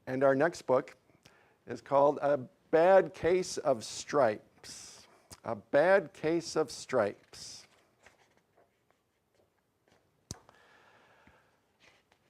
And our next book is called A Bad Case of Stripes. A Bad Case of Stripes.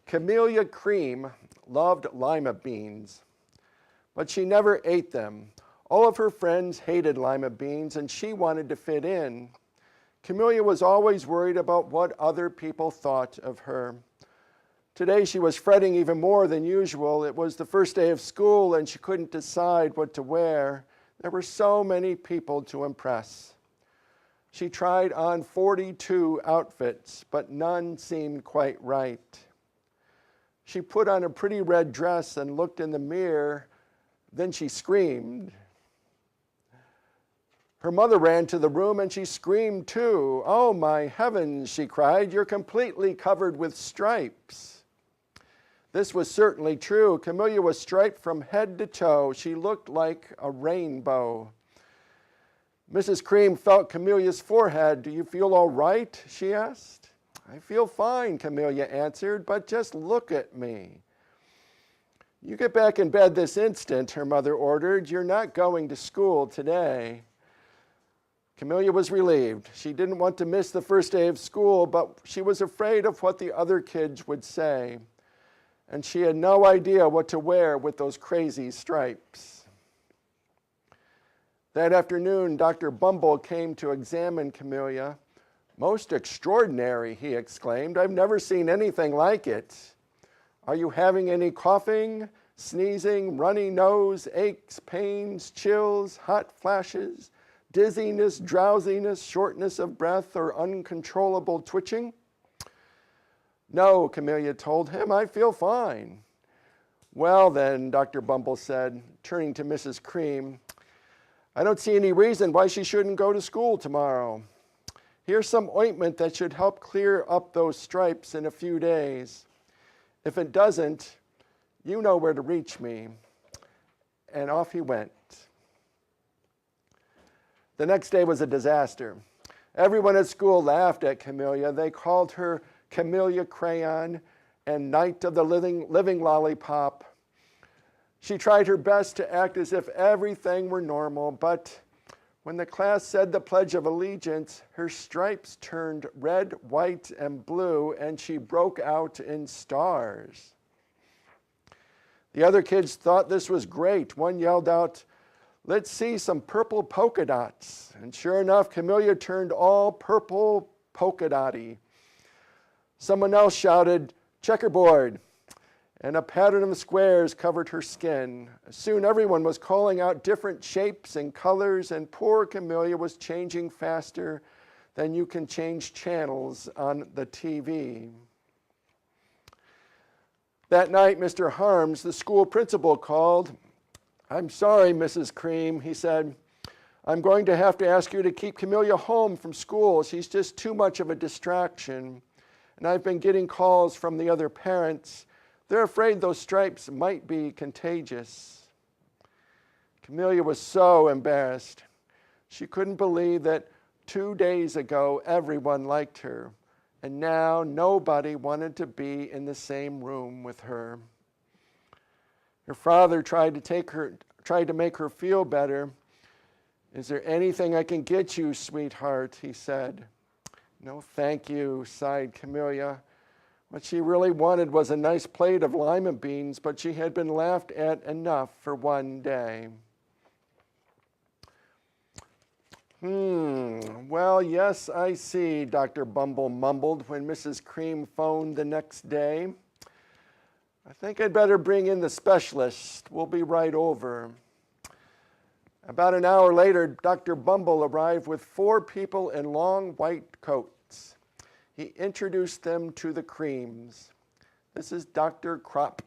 Camellia Cream loved lima beans, but she never ate them. All of her friends hated lima beans, and she wanted to fit in. Camellia was always worried about what other people thought of her. Today she was fretting even more than usual. It was the first day of school and she couldn't decide what to wear. There were so many people to impress. She tried on 42 outfits, but none seemed quite right. She put on a pretty red dress and looked in the mirror. Then she screamed. Her mother ran to the room and she screamed too. "Oh my heavens," she cried, "you're completely covered with stripes." This was certainly true. Camellia was striped from head to toe. She looked like a rainbow. Mrs. Cream felt Camelia's forehead. "Do you feel all right?" she asked. "I feel fine," Camellia answered, "but just look at me." "You get back in bed this instant," her mother ordered. "You're not going to school today." Camellia was relieved. She didn't want to miss the first day of school, but she was afraid of what the other kids would say. And she had no idea what to wear with those crazy stripes. That afternoon, Dr. Bumble came to examine Camellia. "Most extraordinary," he exclaimed. "I've never seen anything like it. Are you having any coughing, sneezing, runny nose, aches, pains, chills, hot flashes, dizziness, drowsiness, shortness of breath, or uncontrollable twitching?" "No," Camellia told him, "I feel fine." "Well then," Dr. Bumble said, turning to Mrs. Cream, "I don't see any reason why she shouldn't go to school tomorrow. Here's some ointment that should help clear up those stripes in a few days. If it doesn't, you know where to reach me." And off he went. The next day was a disaster. Everyone at school laughed at Camellia. They called her Camellia Crayon and Knight of the Living Lollipop. She tried her best to act as if everything were normal, but when the class said the Pledge of Allegiance, her stripes turned red, white, and blue, and she broke out in stars. The other kids thought this was great. One yelled out, "Let's see some purple polka dots." And sure enough, Camellia turned all purple polka dotty. Someone else shouted, "Checkerboard," and a pattern of squares covered her skin. Soon everyone was calling out different shapes and colors, and poor Camellia was changing faster than you can change channels on the TV. That night, Mr. Harms, the school principal, called. "I'm sorry, Mrs. Cream," he said. "I'm going to have to ask you to keep Camellia home from school. She's just too much of a distraction. And I've been getting calls from the other parents. They're afraid those stripes might be contagious." Camellia was so embarrassed. She couldn't believe that 2 days ago everyone liked her, and now nobody wanted to be in the same room with her. Her father tried to make her feel better. "Is there anything I can get you, sweetheart?" he said. "No, thank you," sighed Camellia. What she really wanted was a nice plate of lima beans, but she had been laughed at enough for one day. Well, yes, I see," Dr. Bumble mumbled when Mrs. Cream phoned the next day. "I think I'd better bring in the specialist. We'll be right over." About an hour later, Dr. Bumble arrived with 4 people in long white coats. He introduced them to the Creams. "This is Dr. Crop,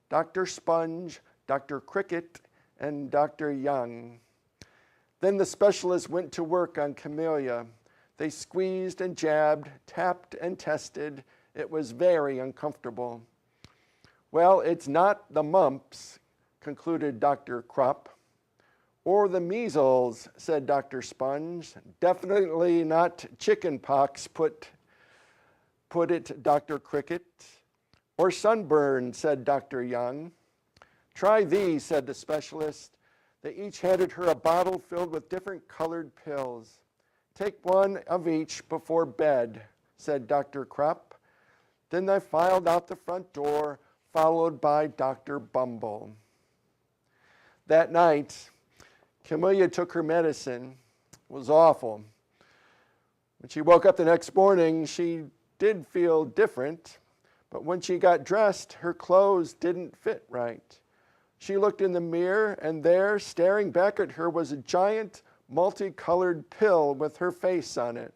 Dr. Sponge, Dr. Cricket, and Dr. Young." Then the specialist went to work on Camellia. They squeezed and jabbed, tapped and tested. It was very uncomfortable. "Well, it's not the mumps," concluded Dr. Crop. "Or the measles," said Dr. Sponge. "Definitely not chicken pox, put it Dr. Cricket. Or sunburn," said Dr. Young. "Try these," said the specialist. They each handed her a bottle filled with different colored pills. "Take one of each before bed," said Dr. Krupp. Then they filed out the front door, followed by Dr. Bumble. That night, Camellia took her medicine. It was awful. When she woke up the next morning, she did feel different, but when she got dressed, her clothes didn't fit right. She looked in the mirror, and there, staring back at her, was a giant, multicolored pill with her face on it.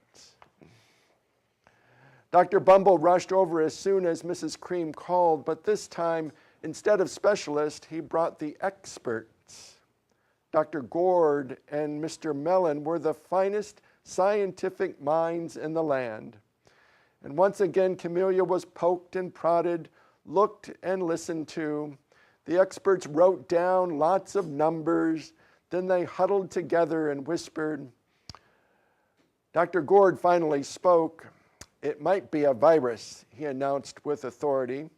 Dr. Bumble rushed over as soon as Mrs. Cream called, but this time, instead of specialist, he brought the experts. Dr. Gord and Mr. Mellon were the finest scientific minds in the land. And once again, Camellia was poked and prodded, looked and listened to. The experts wrote down lots of numbers. Then they huddled together and whispered. Dr. Gord finally spoke. "It might be a virus," he announced with authority.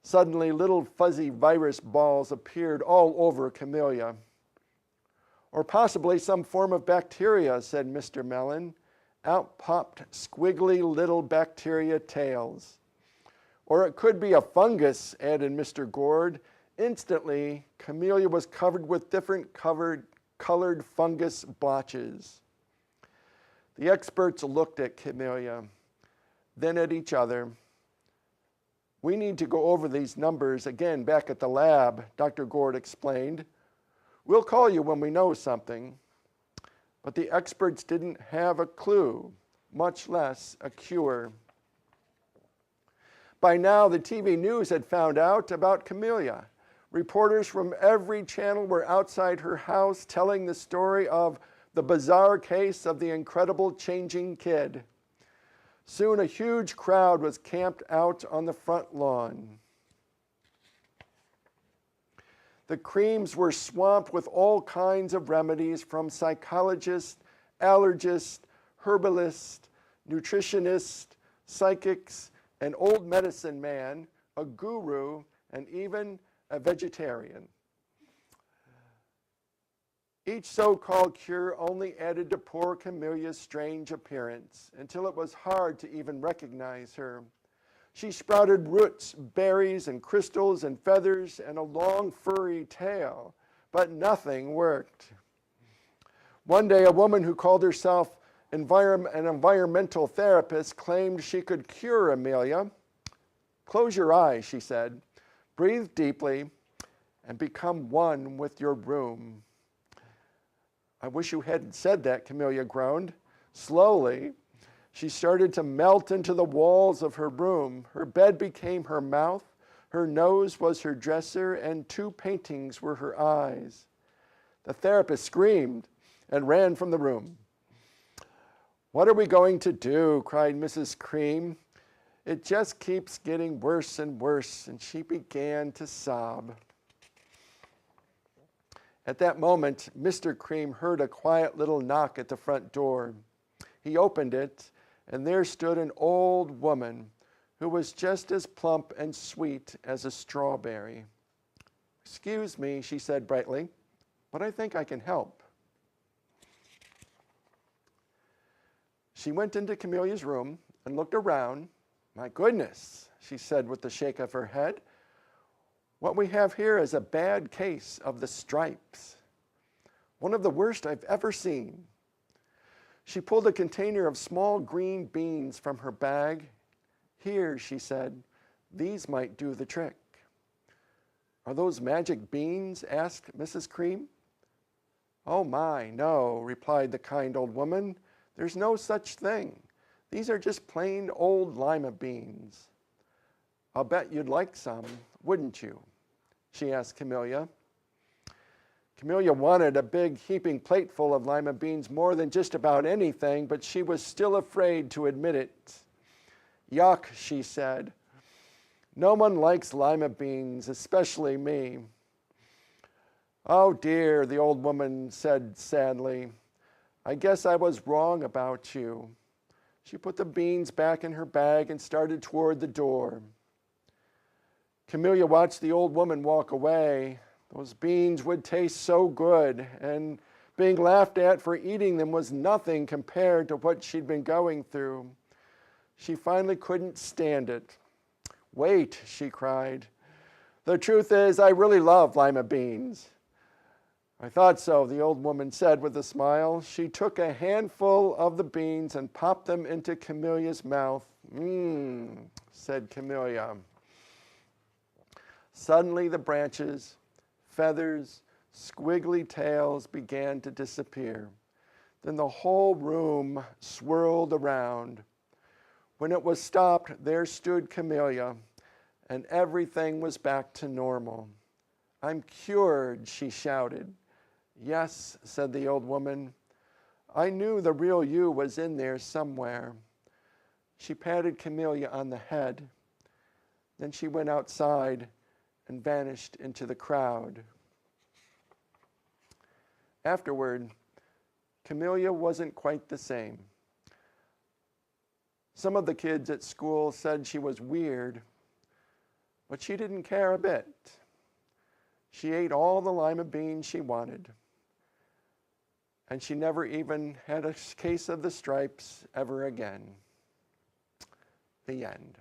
Suddenly, little fuzzy virus balls appeared all over Camellia. "Or possibly some form of bacteria," said Mr. Mellon. Out popped squiggly little bacteria tails. "Or it could be a fungus," added Mr. Gord. Instantly, Camellia was covered with different colored fungus blotches. The experts looked at Camellia, then at each other. "We need to go over these numbers again back at the lab," Dr. Gord explained. "We'll call you when we know something." But the experts didn't have a clue, much less a cure. By now, the TV news had found out about Camellia. Reporters from every channel were outside her house telling the story of the bizarre case of the incredible changing kid. Soon a huge crowd was camped out on the front lawn. The Creams were swamped with all kinds of remedies from psychologists, allergists, herbalists, nutritionists, psychics, an old medicine man, a guru, and even a vegetarian. Each so-called cure only added to poor Camelia's strange appearance until it was hard to even recognize her. She sprouted roots, berries, and crystals, and feathers, and a long furry tail, but nothing worked. One day, a woman who called herself an environmental therapist claimed she could cure Amelia. "Close your eyes," she said, "breathe deeply, and become one with your room." "I wish you hadn't said that," Camellia groaned. Slowly, she started to melt into the walls of her room. Her bed became her mouth, her nose was her dresser, and 2 paintings were her eyes. The therapist screamed and ran from the room. "What are we going to do?" cried Mrs. Cream. "It just keeps getting worse and worse," and she began to sob. At that moment, Mr. Cream heard a quiet little knock at the front door. He opened it, and there stood an old woman who was just as plump and sweet as a strawberry. "Excuse me," she said brightly, "but I think I can help." She went into Camelia's room and looked around. "My goodness," she said with a shake of her head, "what we have here is a bad case of the stripes. One of the worst I've ever seen." She pulled a container of small green beans from her bag. "Here," she said, "these might do the trick." "Are those magic beans?" asked Mrs. Cream. "Oh my, no," replied the kind old woman. "There's no such thing. These are just plain old lima beans." "I'll bet you'd like some, wouldn't you?" she asked Camellia. Camellia wanted a big heaping plateful of lima beans more than just about anything, but she was still afraid to admit it. "Yuck," she said. "No one likes lima beans, especially me." "Oh dear," the old woman said sadly. "I guess I was wrong about you." She put the beans back in her bag and started toward the door. Camellia watched the old woman walk away. Those beans would taste so good, and being laughed at for eating them was nothing compared to what she'd been going through. She finally couldn't stand it. "Wait," she cried. "The truth is, I really love lima beans." "I thought so," the old woman said with a smile. She took a handful of the beans and popped them into Camelia's mouth. "Mmm," said Camellia. Suddenly the branches, feathers, squiggly tails began to disappear. Then the whole room swirled around. When it was stopped, there stood Camellia, and everything was back to normal. "I'm cured," she shouted. "Yes," said the old woman. "I knew the real you was in there somewhere." She patted Camellia on the head. Then she went outside and vanished into the crowd. Afterward, Camellia wasn't quite the same. Some of the kids at school said she was weird, but she didn't care a bit. She ate all the lima beans she wanted, and she never even had a case of the stripes ever again. The end.